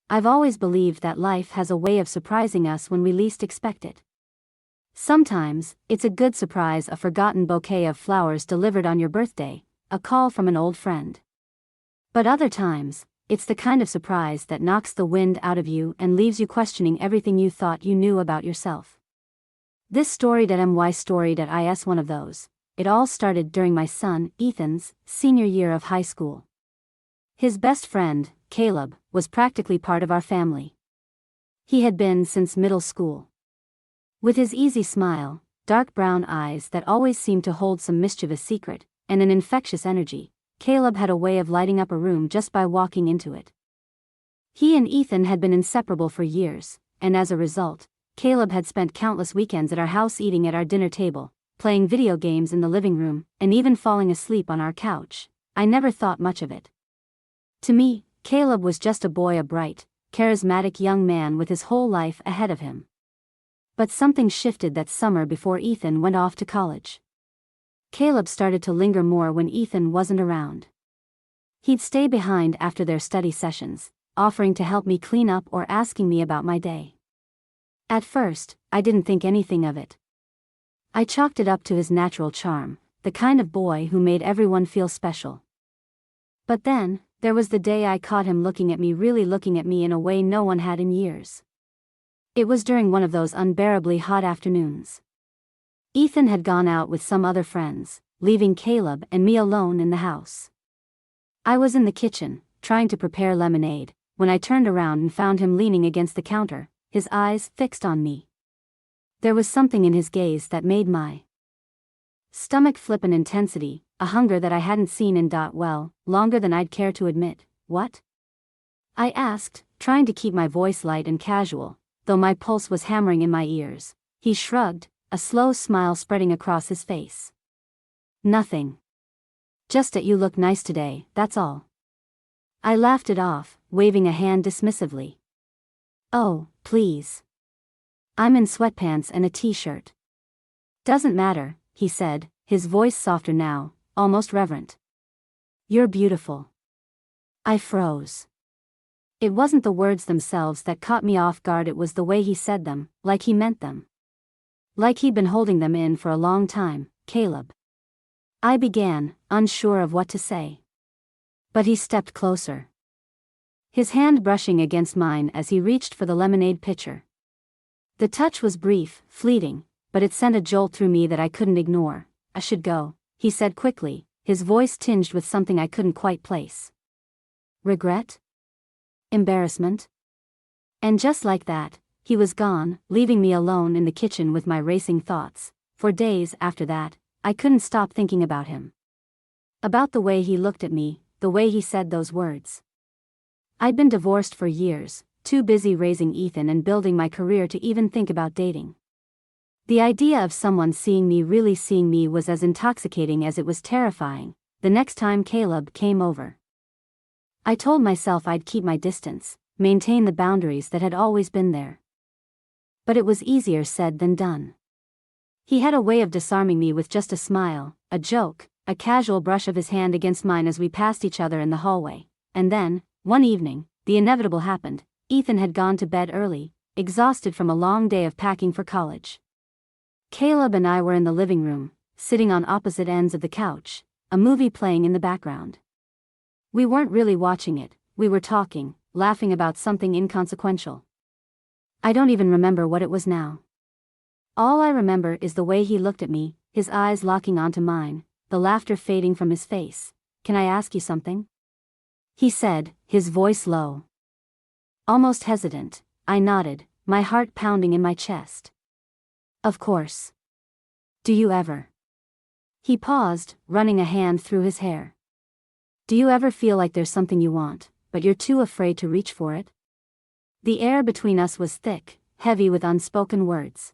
I've always believed that life has a way of surprising us when we least expect it. Sometimes, it's a good surprise, a forgotten bouquet of flowers delivered on your birthday, a call from an old friend. But other times, it's the kind of surprise that knocks the wind out of you and leaves you questioning everything you thought you knew about yourself. This story.is one of those. It all started during my son, Ethan's, senior year of high school. His best friend, Caleb, was practically part of our family. He had been since middle school. With his easy smile, dark brown eyes that always seemed to hold some mischievous secret, and an infectious energy, Caleb had a way of lighting up a room just by walking into it. He and Ethan had been inseparable for years, and as a result, Caleb had spent countless weekends at our house eating at our dinner table, playing video games in the living room, and even falling asleep on our couch. I never thought much of it. To me, Caleb was just a boy, a bright, charismatic young man with his whole life ahead of him. But something shifted that summer before Ethan went off to college. Caleb started to linger more when Ethan wasn't around. He'd stay behind after their study sessions, offering to help me clean up or asking me about my day. At first, I didn't think anything of it. I chalked it up to his natural charm, the kind of boy who made everyone feel special. But then, there was the day I caught him looking at me, really looking at me in a way no one had in years. It was during one of those unbearably hot afternoons. Ethan had gone out with some other friends, leaving Caleb and me alone in the house. I was in the kitchen, trying to prepare lemonade, when I turned around and found him leaning against the counter, his eyes fixed on me. There was something in his gaze that made my stomach flip, an intensity, a hunger that I hadn't seen in longer than I'd care to admit. "What?" I asked, trying to keep my voice light and casual, though my pulse was hammering in my ears. He shrugged, a slow smile spreading across his face. "Nothing. Just that you look nice today, that's all." I laughed it off, waving a hand dismissively. "Oh, please. I'm in sweatpants and a t-shirt." "Doesn't matter," he said, his voice softer now, almost reverent. "You're beautiful." I froze. It wasn't the words themselves that caught me off guard, it was the way he said them, like he meant them. Like he'd been holding them in for a long time. "Caleb." I began, unsure of what to say. But he stepped closer, his hand brushing against mine as he reached for the lemonade pitcher. The touch was brief, fleeting, but it sent a jolt through me that I couldn't ignore. "I should go," he said quickly, his voice tinged with something I couldn't quite place. Regret? Embarrassment? And just like that, he was gone, leaving me alone in the kitchen with my racing thoughts. For days after that, I couldn't stop thinking about him. About the way he looked at me, the way he said those words. I'd been divorced for years, too busy raising Ethan and building my career to even think about dating. The idea of someone seeing me, really seeing me, was as intoxicating as it was terrifying. The next time Caleb came over, I told myself I'd keep my distance, maintain the boundaries that had always been there. But it was easier said than done. He had a way of disarming me with just a smile, a joke, a casual brush of his hand against mine as we passed each other in the hallway. And then, one evening, the inevitable happened. Ethan had gone to bed early, exhausted from a long day of packing for college. Caleb and I were in the living room, sitting on opposite ends of the couch, a movie playing in the background. We weren't really watching it, we were talking, laughing about something inconsequential. I don't even remember what it was now. All I remember is the way he looked at me, his eyes locking onto mine, the laughter fading from his face. "Can I ask you something?" he said, his voice low, almost hesitant. I nodded, my heart pounding in my chest. "Of course. Do you ever?" He paused, running a hand through his hair. "Do you ever feel like there's something you want, but you're too afraid to reach for it?" The air between us was thick, heavy with unspoken words.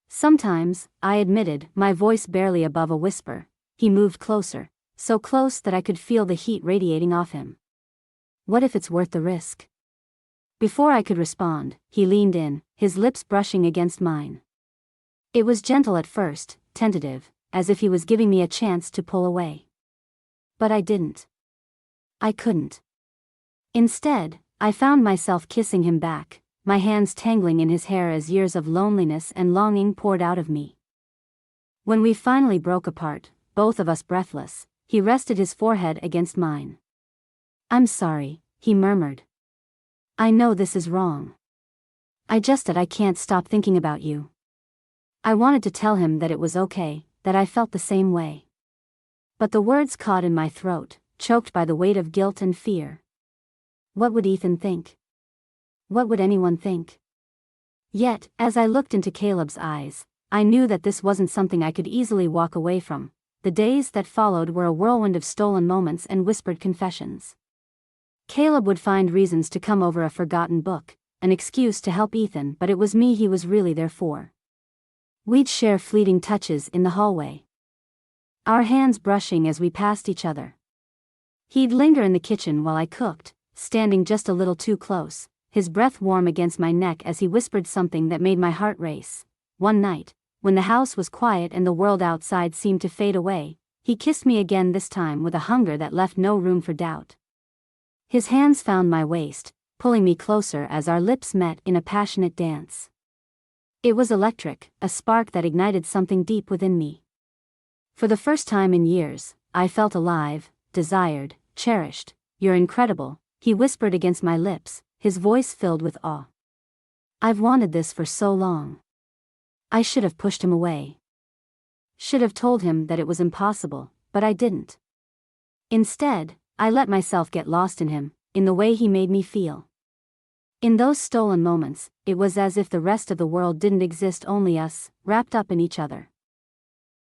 "Sometimes," I admitted, my voice barely above a whisper. He moved closer, so close that I could feel the heat radiating off him. "What if it's worth the risk?" Before I could respond, he leaned in, his lips brushing against mine. It was gentle at first, tentative, as if he was giving me a chance to pull away. But I didn't. I couldn't. Instead, I found myself kissing him back, my hands tangling in his hair as years of loneliness and longing poured out of me. When we finally broke apart, both of us breathless, he rested his forehead against mine. "I'm sorry," he murmured. "I know this is wrong. I can't stop thinking about you." I wanted to tell him that it was okay, that I felt the same way. But the words caught in my throat, choked by the weight of guilt and fear. What would Ethan think? What would anyone think? Yet, as I looked into Caleb's eyes, I knew that this wasn't something I could easily walk away from. The days that followed were a whirlwind of stolen moments and whispered confessions. Caleb would find reasons to come over a forgotten book, an excuse to help Ethan, but it was me he was really there for. We'd share fleeting touches in the hallway, our hands brushing as we passed each other. He'd linger in the kitchen while I cooked, standing just a little too close, his breath warm against my neck as he whispered something that made my heart race. One night, when the house was quiet and the world outside seemed to fade away, he kissed me again, this time with a hunger that left no room for doubt. His hands found my waist, pulling me closer as our lips met in a passionate dance. It was electric, a spark that ignited something deep within me. For the first time in years, I felt alive, desired, cherished. "You're incredible," he whispered against my lips, his voice filled with awe. "I've wanted this for so long." I should have pushed him away. Should have told him that it was impossible, but I didn't. Instead, I let myself get lost in him, in the way he made me feel. In those stolen moments, it was as if the rest of the world didn't exist, only us, wrapped up in each other.